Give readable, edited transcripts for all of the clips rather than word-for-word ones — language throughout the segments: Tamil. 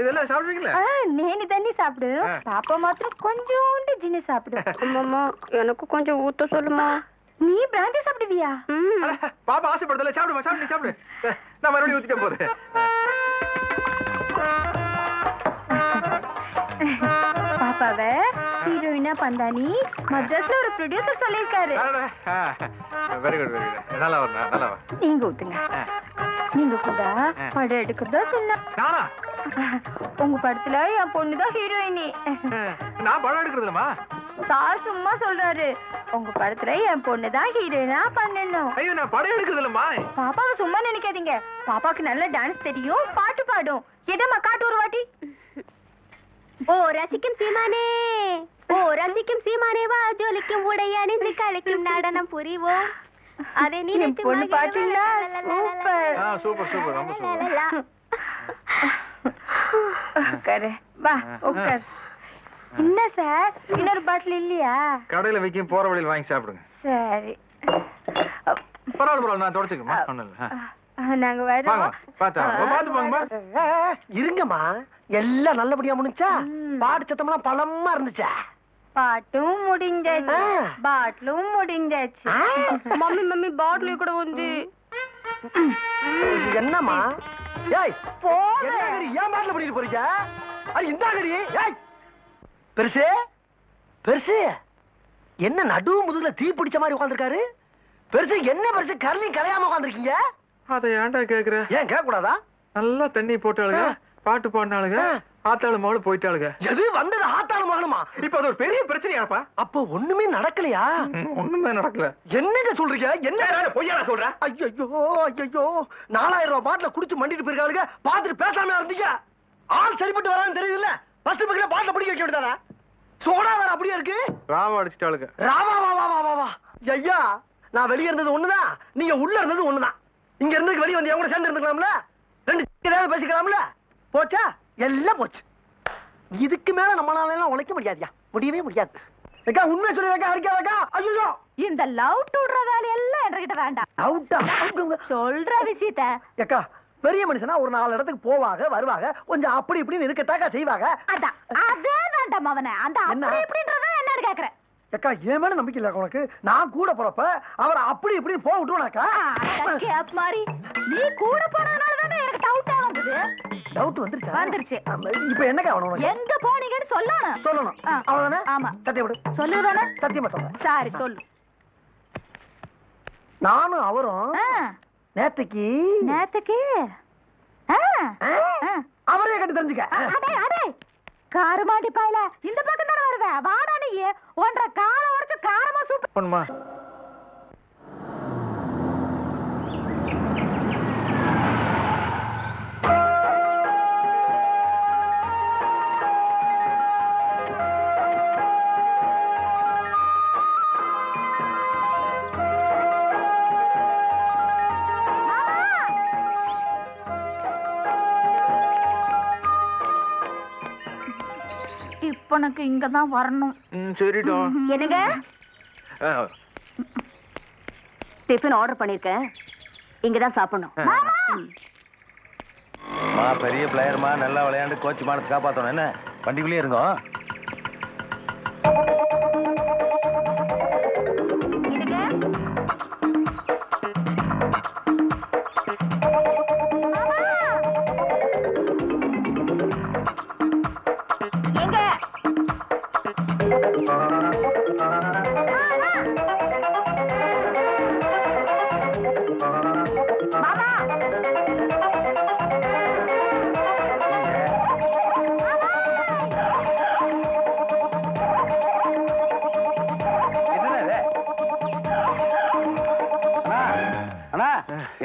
இதெல்லாம் சாப்பிடுவீங்களா? నేను தண்ணி சாப்பிடு. பாப்பா மாத்திரம் கொஞ்சோண்டு ஜின்னு சாப்பிடு. அம்மா எனக்கு கொஞ்சம் ஊத்த சொல்லுமா. நீ பிராந்தி சாப்பிடுவியா? பாப்பா ஆசைப்படுதல சாப்பிடுமா, சாப்பிடு. நான் மறுபடியும் ஊத்திட்டேன் போறேன். பாப்பாவை ஹீரோயினா பந்தானி மദ്രാஸ்ல ஒரு ப்ரொடியூசர் சொல்லிருக்காரு. Very good very good. நல்லா வா. நீங்க ஊத்துங்க. நீங்க கூட படம் எடுக்கிறதா சொன்னா. நானா? உங்க படத்துல என் பொண்ணுதான் ஹீரோயினி. நான் படம் எடுக்கிறதுலமா? சார் சும்மா சொல்றாரு. உங்க படத்துல என் பொண்ணுதான் ஹீரோயினா பண்ணணும். ஐயோ நான் படம் எடுக்கிறதுலமா. பாப்பாவை சும்மா நினைக்காதீங்க. பாப்பாக்கு நல்ல டான்ஸ் தெரியும், பாட்டு பாடும். எதமா காட்டு ஒரு வாட்டி. ஓ ரசிக்கும் சீமானே வா ஜொலிக்கும் உடை அணிந்து கலைக்கும் நடனம் புரிவோம். அதே நீ பொண்ணு பாத்தீங்களா? சூப்பர் சூப்பர் ரொம்ப சூப்பர். உட்காரு வா உட்கார். என்ன சார் இன்னொரு பாட்டில் இல்லையா? கடையில வைக்கும், போற வழியில் வாங்கி சாப்பிடுங்க. சரி பரவாயில்ல நான் தொடச்சுக்கமா. நாங்க வரோம். இருங்கம்மா, எல்லாம் நல்லபடியா முடிஞ்சா? பாட்டு சத்தம்லாம் பலமா இருந்துச்சா? பாட்டும் முடிஞ்சாச்சு, பாட்டிலும் முடிஞ்சாச்சு. மம்மி பாட்டில் கூட வந்து என்னம்மா? ஏய் ஏன் பாட்டில் பண்ணிட்டு போறீங்க? இந்த ஏய் பெருசு என்ன நடு முதுகுல தீ பிடிச்ச மாதிரி உட்காந்துருக்காரு? பெருசு என்ன பெருசு கரலையும் கலையாம உட்காந்துருக்கீங்க? அதை ஏன்டா கேக்குற? ஏன் கேட்க கூடாதா? நல்லா தண்ணி போட்டாளுங்க, பாட்டு பாடினாளுங்க, ஆத்தாளு மகளும் போயிட்டாளுங்க. எது வந்தது? ஆத்தாளு மகனுமா? இப்ப அது ஒரு பெரிய பிரச்சனையாப்பா. அப்போ ஒண்ணுமே நடக்கலையா? ஒண்ணுமே நடக்கல. என்னங்க சொல்றீங்க? என்ன பொய்யா சொல்ற? ஐயோ 4000 ரூபாய் பாட்டில குடிச்சு மண்டிட்டு போயிருக்காளுங்க. பாத்துட்டு பேசாம இருந்தீங்க. ஆள் சரிப்பட்டு வரான்னு தெரியுதுல்ல? ஃபர்ஸ்ட் பக்கத்துல பாட்டில பிடிக்க வைக்க வேண்டியதானே? சோடா வேற அப்படியே இருக்கு. ராவா அடிச்சிட்டாளுங்க. ராவா வா ஐயா, நான் வெளியே இருந்தது ஒண்ணுதான், நீங்க உள்ள இருந்தது ஒண்ணுதான். இங்க இருந்து வெளியே வந்து என் கூட சேர்ந்து இருந்துக்கலாம்ல? ரெண்டு ஏதாவது பேசிக்கலாம்ல? போச்சா? எல்லாம் போச்சு. இதுக்கு மேல நம்மளால எல்லாம் உழைக்க முடியாதியா, முடியவே முடியாது. அக்கா உண்மை சொல்லிருக்கா அடிக்காதக்கா. ஐயோ இந்த லவ் டுடுற வேலை எல்லாம் என்கிட்ட வேண்டாம். அவுட்டா சொல்ற விஷயத்த அக்கா, பெரிய மனுஷனா ஒரு 4 இடத்துக்கு போவாங்க வருவாங்க, கொஞ்சம் அப்படி இப்படின்னு இருக்கத்தாக்கா செய்வாங்க. அதான் அதே வேண்டாம் அவனை. அந்த அப்படி இப்படின்றத என்னன்னு கேக்குறேன். அக்கா என் மேல நம்பிக்கை இல்ல உனக்கு? நான் கூட போறப்ப அவரை அப்படி இப்படின்னு போக விட்டுருவானாக்கா? மாதிரி நீ கூட போனதுனால தானே எனக்கு டவுட்டா வந்தது. டவுட் வந்துருச்சு. இப்ப என்னக்கா அவனுக்கு எங்க போனீங்கன்னு சொல்லணும். அவ்வளவுதானே? ஆமா சத்தியம் விடு. சொல்லுதானே? சத்தியமா சொல்றேன். சரி சொல்லு. நானும் அவரும் நேத்துக்கு அவரே கட்டி தெரிஞ்சுக்க. காரமாடி பாயல இந்த பக்கம் தானே வருவ. வாடா நீ ஒன்றரை காரம் வரைச்சு காரமா சூப்பர் பொண்ணுமா. உனக்கு இங்கதான் வரணும். சரிடா. என்னங்க டிஃபன் ஆர்டர் பண்ணிருக்கேன், இங்கதான் சாப்பிடணும். பெரிய பிளேயர்மா, நல்லா விளையாண்டு கோச் மானத்தை காப்பாத்தணும். என்ன வண்டிக்குள்ளேயே இருந்தோம்.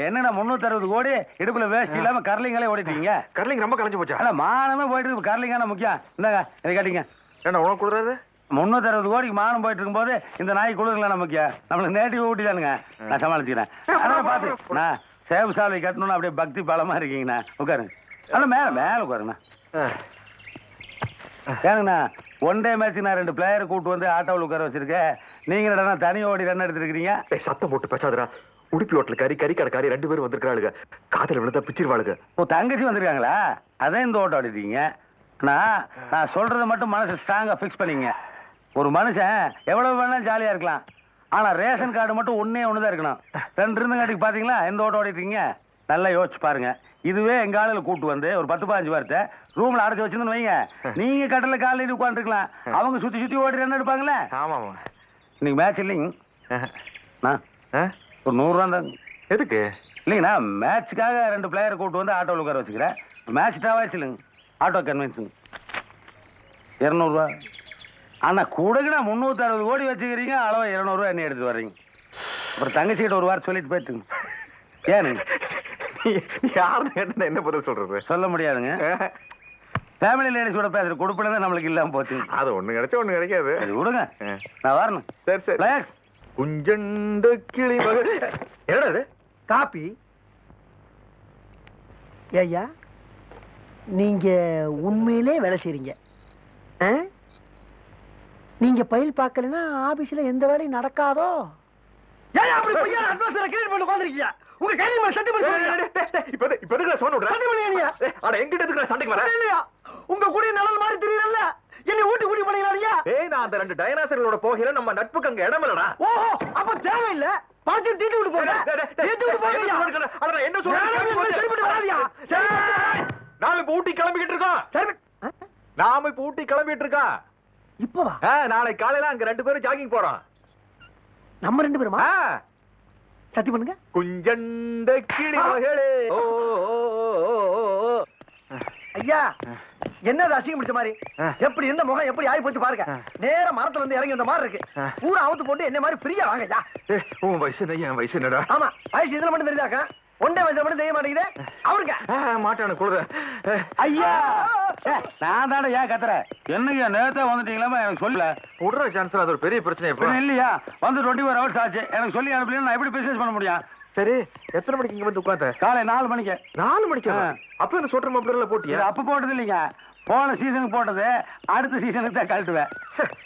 என்னன்னா 360 கோடி இடுப்புல வேஸ்ட் இல்லாம கர்லிங்களே ஓடிட்டீங்க. கர்லிங் ரொம்ப கலைஞ்சு போச்சா? இல்ல மானமே போயிட்டு இருக்கு. கர்லிங்கான முக்கியம். இந்தாங்க இதை கேட்டீங்க. என்ன உனக்கு கொடுறாரு? 360 கோடிக்கு மானம் போயிட்டு இருக்கும்போது இந்த நாய் கொடுக்கல நமக்கு. நம்மளுக்கு நேட்டிவ் ஊட்டிதானுங்க. நான் சமாளிச்சுக்கிறேன். அதான் பாத்து நான் சேவ் சாலை கட்டணும்னு அப்படியே பக்தி பாலமா இருக்கீங்கண்ணா. உட்காருங்க. அதான் மேல உட்காருங்கண்ணா. ஏனுங்கண்ணா ஒன் டே மேட்ச் நான் 2 பிளேயர் கூட்டு வந்து ஆட்டோவில் உட்கார வச்சிருக்கேன். நீங்க தனி ஓடி ரன் எடுத்துருக்கீங்க. சத்தம் போட்டு பேசாதடா. உடுப்பி ஹோட்டல் கறி கடைக்காரி 2 பேரும் வந்திருக்காளுங்க. காதல விழுந்தா பிச்சிருவாளுங்க. ஓ தங்கச்சி வந்திருக்காங்களா? அதான் இந்த ஓட்டம் ஆடிட்டீங்க. நான் சொல்றதை மட்டும் மனசு ஸ்ட்ராங்கா ஃபிக்ஸ் பண்ணிங்க. ஒரு மனுஷன் எவ்வளவு வேணாலும் ஜாலியா இருக்கலாம். ஆனா ரேஷன் கார்டு மட்டும் ஒன்னே ஒண்ணுதான் இருக்கணும். 2 இருந்தங்காட்டிக்கு பாத்தீங்களா எந்த ஓட்டம் ஓடிட்டீங்க? நல்லா யோசிச்சு பாருங்க. இதுவே எங்க ஆளுல கூட்டு வந்து ஒரு 10-15 பேர்த்த ரூம்ல அடைச்சு வச்சிருந்து வைங்க, நீங்க கட்டல காலையில உட்காந்துருக்கலாம். அவங்க சுத்தி சுத்தி ஓடி ரன் எடுப்பாங்களே. ஆமா. இன்னைக்கு மேட்ச் இல்லைங்க. ஒரு 100 ரூபா தான். எதுக்கு? இல்லைங்கண்ணா, மேட்சுக்காக 2 பிளேயர் கூட்டு வந்து ஆட்டோவில் உட்கார வச்சுக்கிறேன். மேட்ச் டாவாச்சு இல்லைங்க, ஆட்டோ கன்வென்ஸுங்க. 200 ரூபா. ஆனா கூடங்கண்ணா 360 கோடி வச்சுக்கிறீங்க, அளவு 200 ரூபா என்ன எடுத்து வர்றீங்க. அப்புறம் தங்கச்சிக்கிட்ட ஒரு வாரம் சொல்லிட்டு போயிட்டுங்க. ஏனுங்க யாருன்னு என்ன பதில் சொல்றது? சொல்ல முடியாதுங்க. ஃபேமிலி லேடிஸோட பேசுற கொடுப்பில தான் நம்மளுக்கு இல்லாம போச்சு. அது ஒண்ணு கிடைச்சா ஒண்ணு கிடைக்காது. சரி விடுங்க, நான் வரணும். சரி குஞ்சண்ட கிளி மகள். என்னடா இது? காப்பி. ஐயா நீங்க உண்மையிலே வேலை செய்றீங்க. நீங்க பயில் பார்க்கலன்னா ஆபீஸ்ல எந்த வேலையும் நடக்காதோ. ஏன் அப்படி பையன் அட்வான்ஸ்ல கிரெடிட் பண்ணி உட்கார்ந்திருக்கீங்க? உங்க கையில மேல சண்டை பண்ணி இப்ப எதுக்கு சவுண்ட் விடுற? சண்டை பண்ணியா? அட எங்கிட்ட எதுக்கு சண்டைக்கு வர? இல்லையா உங்க கூட நிழல் மாதிரி தெரியல. என்ன ஊட்டி கூட்டி பண்ணீங்களா? ஏய் நான் அந்த 2 டைனாசர்களோட போகையில நம்ம நட்புக்கு அங்க இடம் இல்லடா. ஓஹோ அப்ப தேவையில்ல. பாத்து தீட்டு விட்டு போங்க. தீட்டு விட்டு போங்க. அட என்ன சொல்றீங்க? சரிபட்டு வராதியா? நாம இப்ப ஊட்டி கிளம்பிட்டு இருக்கோம். சரி நாம இப்ப ஊட்டி கிளம்பிட்டு இருக்கோம். இப்பவா? நாளை காலையில அங்க 2 பேரும் ஜாகிங் போறோம். நம்ம 2 பேருமா? சத்தி பண்ணுங்க. குஞ்சண்ட கிளி மகளே. ஐயா என்ன அசிங்கம் பிடிச்ச மாதிரி எப்படி இந்த முகம் எப்படி ஆகி போச்சு பாருங்க. நேர மரத்துல இருந்து இறங்கி வந்த மாதிரி இருக்கு. பூரா அவுத்து போட்டு என்ன மாதிரி ஃப்ரீயா வாங்க ஐயா. உன் வயசு என்ன, என் வயசு என்னடா? ஆமா வயசு இதுல மட்டும் தெரியுதாக்கா? ஒன்றே வயசுல மட்டும் தெரிய மாட்டேங்குது அவருங்க. மாட்டான குளிர. ஐயா நான் தானே ஏன் கத்துறேன்? என்னங்க நேரத்தை வந்துட்டீங்களா? எனக்கு சொல்லல. விடுற சான்ஸ் அது ஒரு பெரிய பிரச்சனை. இப்ப இல்லையா வந்து 24 ஹவர்ஸ் ஆச்சு. எனக்கு சொல்லி அனுப்பல, நான் எப்படி பிசினஸ் பண்ண முடியும்? சரி எத்தனை மணிக்கு இங்க வந்து உட்கார்ந்த? காலை 4 மணிக்கு. 4 மணிக்கு? அப்ப இந்த சொல்ற மாப்பிள்ள போட்டியா? அப்ப போட்டது இல்லைங்க, போன சீசனுக்கு போட்டது. அடுத்த சீசனுக்கு தான் கழட்டுவேன்.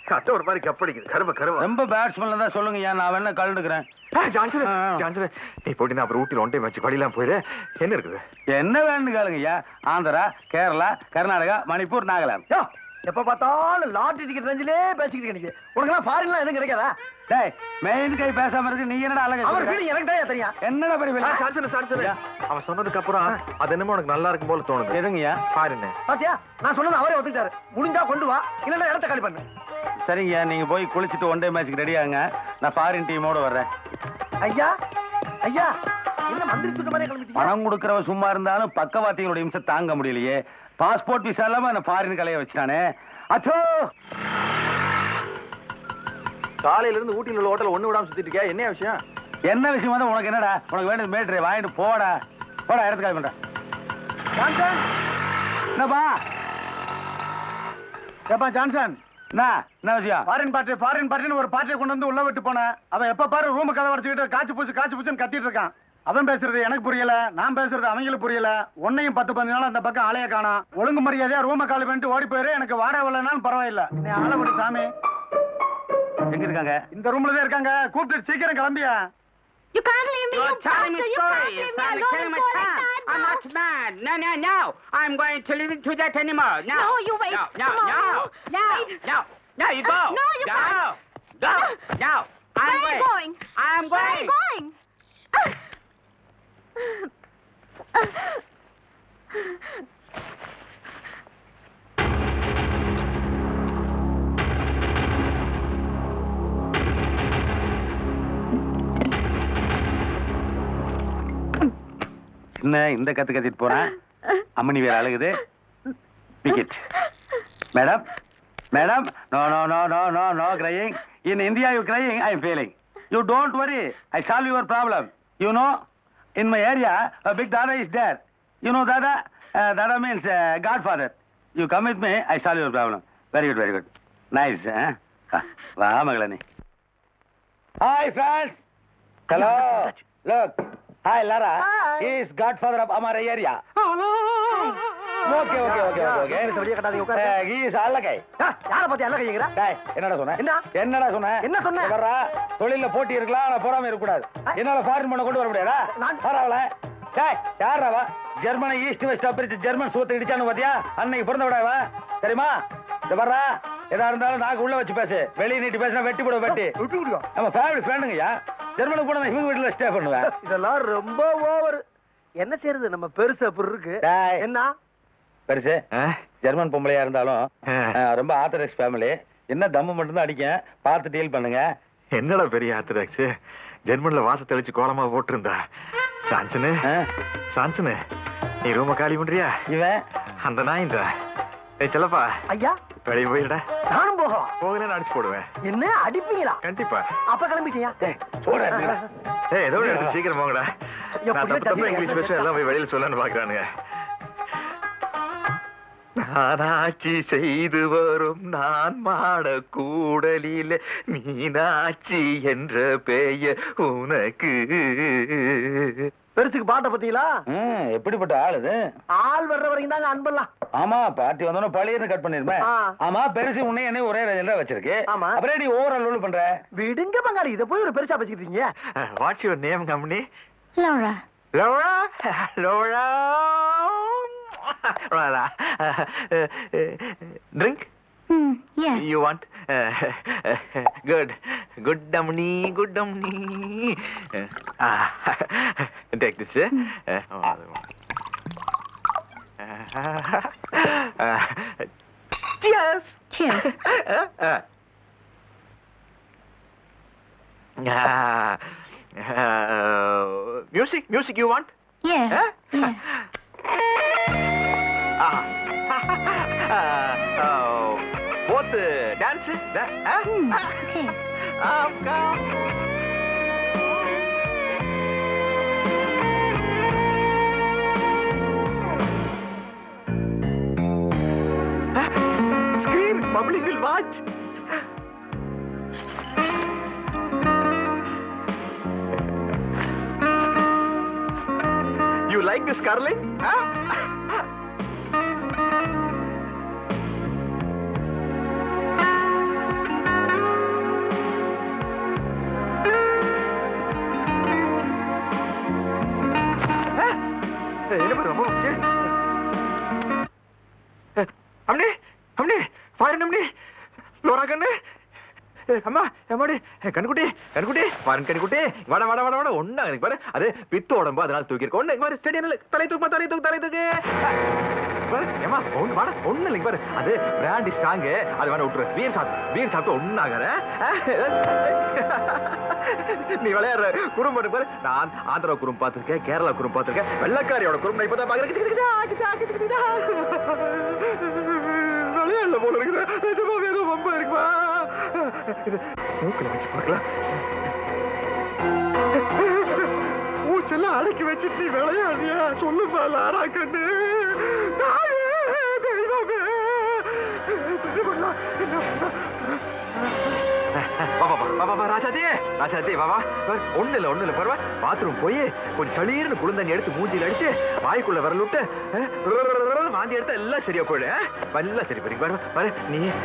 கட்ட ஒரு மாதிரி கப்படிக்குது. கருவ ரொம்ப பேட்ஸ்மேன்ல தான் சொல்லுங்க, ஏன் நான் வேணா கழட்டுக்கிறேன். ஜான்சன் நீ போட்டி நான் அப்புறம் ஊட்டில ஒன் டைம் வச்சு படியெல்லாம் போயிரு. என்ன இருக்குது? என்ன வேணும்னு கேளுங்க ஐயா. ஆந்திரா, கேரளா, கர்நாடகா, மணிப்பூர், நாகாலாந்து. எப்ப பார்த்தாலும் லாட்டரி டிக்கெட் ரேஞ்சிலே பேசிக்கிட்டு கிடைக்கு. உனக்கு ஃபாரின்லாம் எதுவும் கிடைக்காதா? டேய் மெயின் கை பேசாம இருக்கு. நீ என்னடா அழகா அவர் ஃபீலிங் எனக்கு தான் தெரியும். என்னடா பெரிய அவன் சொன்னதுக்கு அப்புறம் அது என்னமோ உனக்கு நல்லா இருக்கும் போல தோணுது. எதுங்கய்யா? பாருங்க பாத்தியா நான் சொன்னது அவரே ஒத்துக்கிட்டாரு. முடிஞ்சா கொண்டு வா, இல்லன்னா இடத்த காலி பண்ணு. சரிங்க, நீங்க போய் குளிச்சுட்டு ஒன் டே மேட்ச்க்கு ரெடி ஆகுங்க. நான் ஃபாரின் டீமோட வர்றேன். ஐயா ஐயா என்ன மந்திரி சுத்த மாதிரி கிளம்பிட்டீங்க? பணம் கொடுக்கறவ சும்மா இருந்தாலும் பக்கவாத்திகளோட இம்சை தாங்க முடியலையே. பாஸ்போர்ட் விசா இல்லாம என்ன ஃபாரின் கலைய வச்சுட்டானே. அச்சோ காலையில இருந்து ஊட்டில உள்ள ஹோட்டல் ஒண்ணு விடாம சுத்திட்டு இருக்கியா? என்ன விஷயம்? என்ன விஷயம் வந்து உனக்கு என்னடா? உனக்கு வேண்டியது மேட்ரு வாங்கிட்டு போடா. போடா இடத்துக்கு காலி பண்றேன். என்னப்பா ஏப்பா ஜான்சன், என்ன விஷயம்? ஃபாரின் பார்ட்டின்னு ஒரு பார்ட்டியை கொண்டு வந்து உள்ள விட்டு போனேன். அவன் எப்ப பாரு ரூம் கதை வச்சுக்கிட்டு காய்ச்சி பூச்சுன்னு கத்திட்டு இருக்கான். அவன் பேசுறது எனக்கு புரியல, நான் பேசுறது அவங்களுக்கு புரியல. உன்னையும் 10-15 நாள் அந்த பக்கம் ஆளைய காணோம். ஒழுங்கு மரியாதையா ரூம காலி பண்ணிட்டு ஓடி போயிரு. எனக்கு வாடகை வரலனாலும் பரவாயில்ல. நீ ஆள விடு சாமி. எங்க இருக்காங்க? இந்த ரூம்ல தான் இருக்காங்க. கூப்பிட்டு சீக்கிரம் கிளம்பியா. You can't leave me. You're telling me You stories. can't leave me You're alone killing my for like time. that. I'm not mad. No. I'm going to leave it to that anymore. No. No, you wait. No. Come on. Wait. No, you go. No, you can't. Go. No. I'm Where are you going? I'm Where are you going. going? என்ன இந்த கத்திட்டு போறேன்? அம்மனி வேற அழுகுது. Ticket madam. No crying. In India you crying, I am failing. You don't worry, I solve your problem. You know, in my area a big Dada is there. You know Dada? Dada means Godfather. You come with me, I solve your problem. Very good. Nice, வா மகளே. Hi friends. Hello. Look. Hi Lara. Hi. He is Godfather of our area. Okay okay okay okay வெளியே கட்டாதீங்க உட்காரு. ஈஸ் அல்லகை. யாரை பத்தி அல்ல கைங்கிற? டேய் என்னடா சொன்ன? என்னடா சொன்ன? என்ன சொன்ன? வர்றா தொழில்ல போட்டி இருக்கலாம் ஆனா போறாம இருக்க கூடாது. என்னால ஃபாரின் பண்ண கொண்டு வர முடியாதா? வராவல. டேய் யாரவா? ஜெர்மனி ஈஸ்ட் வெஸ்ட் பிரிச்சு ஜெர்மன் சூத்து இடிச்சானு பாத்தியா? அன்னைக்கு பிறந்த விடாவா? தெரியுமா? இந்த வர்றா எதா இருந்தாலும் நாக்கு உள்ள வச்சு பேசு. வெளிய நீட்டி பேசினா வெட்டி போட வெட்டி. விட்டு விடுங்க. நம்ம ஃபேமிலி ஃப்ரெண்டுங்கயா. ஜெர்மனுக்கு போனா இவங்க வீட்டுல ஸ்டே பண்ணுவேன். இதெல்லாம் ரொம்ப ஓவர். என்ன செய்யறது நம்ம பெருசு அப்படி இருக்கு. என்ன பெருசு ஜெர்மன் பொம்பளையா இருந்தாலும் ரொம்ப ஆர்த்தடாக்ஸ் ஃபேமிலி. என்ன தம்மு மட்டும் தான் அடிக்க. பார்த்து டீல் பண்ணுங்க. என்னடா பெரிய ஆர்த்தடாக்ஸ்? ஜெர்மன்ல வாச தெளிச்சு கோலமா போட்டிருந்தா. சான்சனு சான்சனு நீ ரூம காலி பண்றியா? இவன் அந்த நான் இந்த செல்லப்பா ஐயா வெளியே போயிடா. நானும் போகலாம். போகலன்னு அடிச்சு போடுவேன். என்ன அடிப்பீங்களா? கண்டிப்பா. அப்ப கிளம்பிட்டியா? ஏதோ எடுத்து சீக்கிரம் போங்கடா. நான் தப்பு தப்பு இங்கிலீஷ் பேச எல்லாம் போய் வெளியில சொல்லன்னு பாக்குறானுங்க. நானாட்சி செய்து வரும் நான் மாட கூடலில் மீனாட்சி என்ற பெயர் உனக்கு. பெருசுக்கு பாட்ட பத்தீங்களா? எப்படிப்பட்ட ஆள் இது? ஆள் வர்ற வரைக்கும் தாங்க அன்பெல்லாம். ஆமா பார்ட்டி வந்தோம் பழைய கட் பண்ணிருப்பேன். ஆமா பெருசு உன்னை என்ன ஒரே ரேஞ்சில வச்சிருக்கு. ஆமா அப்புறம் நீ ஓவரால் லோல் பண்ற. விடுங்க பங்காளி இத போய் ஒரு பெருசா பேசிக்கிட்டு இருக்கீங்க. What's your name company? Lola. Lola Lola Rara. Drink? Yeah. You want? Good. Good dummy, good dummy. Take this. Cheers. Cheers. Music? Music you want? Yeah. Yeah. Both dance? Okay. Come. Scream, public will watch. You like this curling? கண்ணுக்குட்டி வட வட வட வட ஒண்ணா எனக்கு பாரு. அது பித்த உடம்பு அதனால தூக்கி இருக்க ஒண்ணு பாரு. ஸ்டேடியம்ல தலை தூக்கு ஏமா ஒண்ணு வாட ஒண்ணு இல்லைங்க பாரு. அது பிராண்டி ஸ்ட்ராங் அது வேணா விட்டுரு. வீர் சாப்பிட்டு ஒண்ணாகிற. நீ விளையாடுற குறும்பு பாரு. நான் ஆந்திரா குறும்பு பார்த்திருக்கேன், கேரளா குறும்பு பார்த்திருக்கேன், வெள்ளக்காரியோட குறும்பு இப்பதான் பாக்குறேன். விளையாடல போல இருக்குது. ஏதோ ரொம்ப இருக்குமா மூக்கில வச்சு பார்க்கலாம். மூச்செல்லாம் அடக்கி வச்சுட்டு நீ விளையாடியா? சொல்லுப்பா லாரா கண்ணு. ராஜாதே பாபா ஒண்ணு இல்ல பரவா. பாத்ரூம் போய் கொஞ்சம் சளீர்னு குளிர்ந்தண்ணி எடுத்து மூஞ்சில அடிச்சு வாய்க்குள்ள வரல விட்டு வாந்தி எடுத்தா எல்லாம் சரியா போயிடு. எல்லாம் சரி பாரு.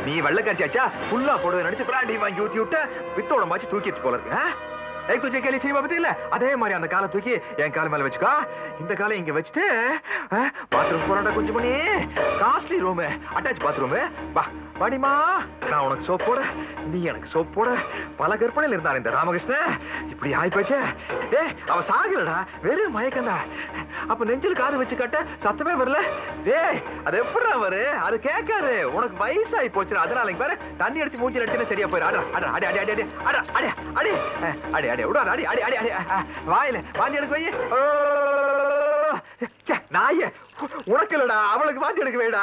நீ வெள்ளக்காட்சியாச்சா ஃபுல்லா போடுவது நினைச்சு பிராண்டி வாங்கி ஊத்தி விட்டு பித்தோட மாச்சு தூக்கிட்டு போல இருக்கு. तुझे के लिए चाहिए बाबा இல்ல அதே மாதிரி அந்த காலை தூக்கி என் கால் மேல வச்சுக்கோ. இந்த காலை இங்க வச்சிட்டு பாத்ரூம் போறடா கொஞ்சம் பண்ணி காஸ்ட்லி ரூம் அட்டாச் பாத்ரூம் வா பாடிமா. நான் உனக்கு சோப் போட நீ எனக்கு சோப் போட பல கற்பனையில் இருந்தான் இந்த ராமகிருஷ்ணன். இப்படி ஆயி போச்சு. அவ சாகலடா வெறும் மயக்கண்டா. அப்ப நெஞ்சில் காது வச்சு கட்ட சத்தமே வரல. அது எப்படி வரு? அது கேட்காரு. உனக்கு வயசாகி போச்சு அதனால பாரு தண்ணி அடிச்சு மூஞ்சி அடிச்சுன்னா சரியா போயிரு. அடி அடி அடி அடி அடி அடி அடி அடி விடாது. அடி அடி அடி அடி வாயில வாந்தி எடுக்க வை. நாய உனக்கு இல்லடா அவளுக்கு வாந்தி எடுக்க வைடா.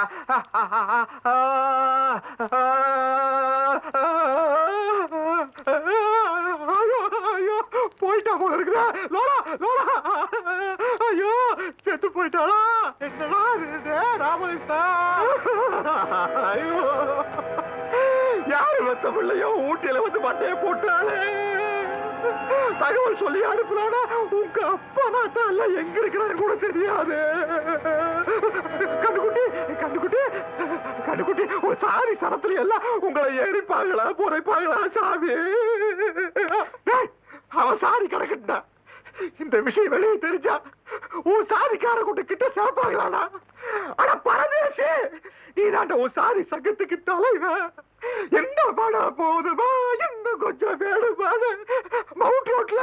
போயிட்டா போல இருக்குதா லோலா லோலா. ஐயோ செத்து போயிட்டாளா? என்னடா ராமகிருஷ்ணா? ஐயோ யாரு வந்த பிள்ளையோ ஊட்டியில வந்து மட்டையை போட்டாளே. தகவல் சொல்லி அனுப்புறானா உங்க அப்பா நாட்டா எங்க இருக்கிறாரு கூட தெரியாது. கண்டுகுட்டி ஒரு சாரி சனத்துல எல்லாம் உங்களை எரிப்பாங்களா புரைப்பாங்களா சாமி? டேய், அவன் சாரி கிடக்கட்டா. இந்த விஷயம் வெளியே தெரிஞ்சா உன் சாரிக்கார கூட்ட கிட்ட சேர்ப்பாங்களாடா? ஆனா பரதேசி, நீதாண்ட உன் சாரி சங்கத்துக்கு தலைவன். என்ன பண்ண போதுமா? இன்னும் கொஞ்சம் வேணுமானு மவுண்ட் ரோட்ல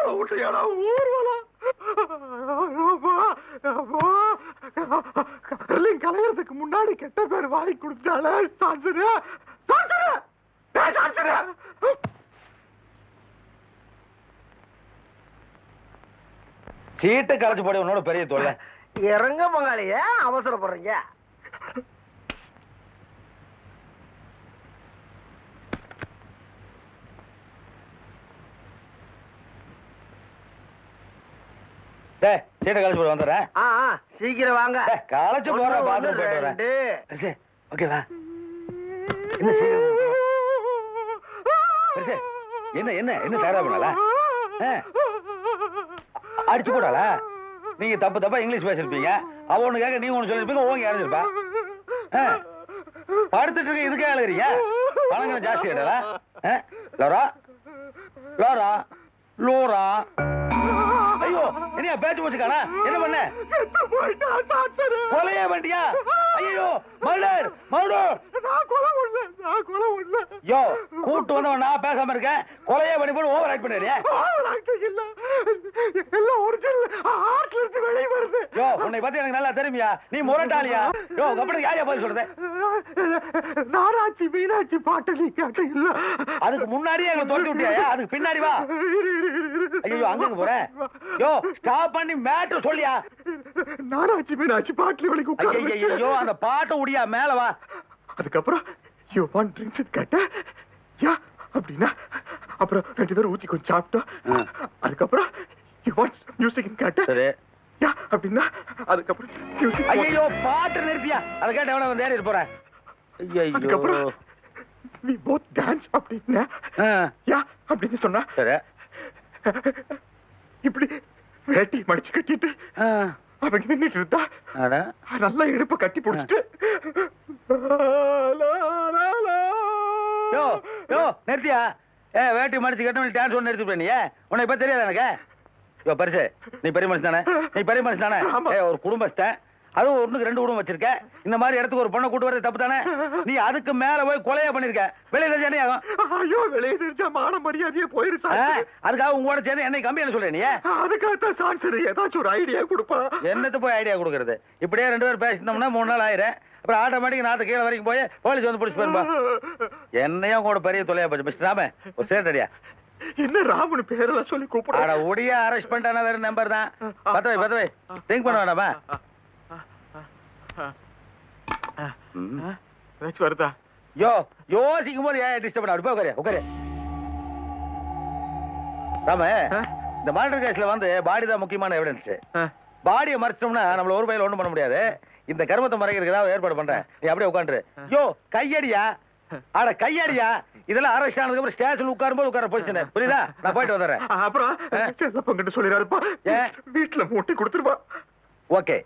ஊர்வலம் ஊர்வலம் கலையறதுக்கு முன்னாடி கெட்ட பேர் வாங்கி கொடுத்தாலே சான்சரு சான்சரு சான்சரு. சீட்டை கலைச்சு போட உன்னோட பெரிய தொல்லை. இறங்க பங்காளிய அவசரப்படுறீங்க. டேய், சீட்டை கலைச்சு போட வந்துடுறேன். சீக்கிரம் வாங்க. கலைச்சு போற பாத்ரூம் போயிட்டு வரேன். ஓகேவா? என்ன என்ன என்ன என்ன தயாரா பண்ணல? அடிச்சு போடால. நீங்க தப்பு தப்பா இங்கிலீஷ் பேசிருப்பீங்க. அவ ஒண்ணு கேட்க நீங்க ஒண்ணு சொல்லிருப்பீங்க. ஓங்க அடைஞ்சிருப்பா. படுத்துட்டு இருக்க இதுக்கே அழுகிறீங்க. பணங்க ஜாஸ்தி ஆயிடல. Lola Lola Lola. ஐயோ, என்ன பேச்சு போச்சுக்கானா? என்ன பண்ண? கொலையே வண்டியா? ஐயோ, மர்டர் மர்டர். யோ, கூட்டு வந்தவன் நான் பேசாம இருக்கேன். கொலையே பண்ணி போட்டு ஓவர் ஆக்ட் பண்ணிடுறியா? யோ, உன்னை பத்தி எனக்கு நல்லா தெரியுமியா? நீ முரட்டாளியா? யோ, அப்படி யாரையா பதில் சொல்றது? நாராட்சி மீனாட்சி பாட்டு நீ கேட்ட இல்ல. அதுக்கு முன்னாடியே எங்களை தோண்டி விட்டியா? அதுக்கு பின்னாடி வா. ஐயோ, அங்க போறேன். யோ, ஸ்டாப் பண்ணி மேட்டர் சொல்லியா? நாராட்சி மீனாட்சி பாட்டுல வலிக்கும். ஐயோ, அந்த பாட்டை உடியா, மேல வா. அதுக்கப்புறம் யூ வாண்ட் ட்ரிங்க்ஸ் கேட்ட. யா அப்படின்னா அப்புறம் 2 பேரும் ஊத்தி கொஞ்சம் சாப்பிட்டோம். அதுக்கப்புறம் யூ வாண்ட் மியூசிக் கேட்ட. சரி. யா அப்படின்னா அதுக்கப்புறம் மியூசிக். ஐயோ, பாட்டு நிறுத்தியா? அதை கேட்ட எவன வந்து ஏறிட்டு போறேன். அதுக்கப்புறம் we both dance அப்படின்னா யா அப்படின்னு சொன்னா. சரி. இப்படி வேட்டி மடிச்சு கட்டிட்டு அவங்க நின்னுட்டு இருந்தா நல்லா இடுப்ப கட்டி புடிச்சிட்டு. யோ யோ, நிறுத்தியா? வேட்டி மடிச்சு கட்ட டான்ஸ் ஒன்று நிறுத்தி நீ. உன்னை இப்ப தெரியாது எனக்கு. யோ பரிசு, நீ பெரிய மனுஷன் தானே? நீ பெரிய மனுஷன் தானே? ஒரு குடும்பஸ்தன், அதுவும் 1க்கு 2 குடும்பம் வச்சிருக்க. இந்த மாதிரி இடத்துக்கு ஒரு பொண்ணை கூட்டு வரது தப்பு தானே? நீ அதுக்கு மேல போய் கொலையா பண்ணிருக்க. வெளியே தெரிஞ்சா என்ன ஆகும்? ஐயோ, வெளியே தெரிஞ்சா மான மரியாதையே போயிருச்சா? அதுக்காக உங்களோட சேர்ந்து என்னை கம்பி என்ன சொல்ற நீ? அதுக்காகத்தான் சான்சர் ஏதாச்சும் ஒரு ஐடியா கொடுப்பா. என்னத்து போய் ஐடியா கொடுக்கறது? இப்படியே 2 பேர் பேசினோம்னா 3 நாள் ஆயிரும். அப்புறம் ஆட்டோமேட்டிக் நாட்டு கீழே வரைக்கும் போய் போலீஸ் வந்து பிடிச்சி போயிருப்பா. என்னையும் உங்களோட பெரிய தொலையா போச்சு. மிஸ்டர் ராம, ஒரு சேட் அடியா. என்ன ராமனு பேரெல்லாம் சொல்லி கூப்பிட? ஒடியா அரெஸ்ட் பண்ணிட்டானா வேற நம்பர் தான். பத்தவை திங்க் பண்ண வேண்டாமா? வருதா? யோ, யோசிக்கும் போது ஏன் டிஸ்டர்ப் பண்ண? அப்படி போய் உட்காரு. ராம, இந்த மர்டர் கேஸ்ல வந்து பாடி தான் முக்கியமான எவிடன்ஸ். பாடியை மறைச்சிட்டோம்னா நம்மள ஒரு பையில ஒண்ணும் பண்ண முடியாது. இந்த கர்மத்தை மறைக்கிறதுக்கு ஏதாவது ஏற்பாடு பண்றேன். நீ அப்படியே உட்காந்துரு. யோ, கையடியா? ஆட கையடியா? இதெல்லாம் அரெஸ்ட் ஆனதுக்கு அப்புறம் ஸ்டேஷன் உட்காரும்போது உட்கார பொசிஷன். புரியுதா? நான் போயிட்டு வந்துடுறேன். அப்புறம் செல்லப்பங்கிட்ட சொல்லிடுறாருப்பா. வீட்டுல மூட்டி கொடுத்துருப்பா. ஓகே,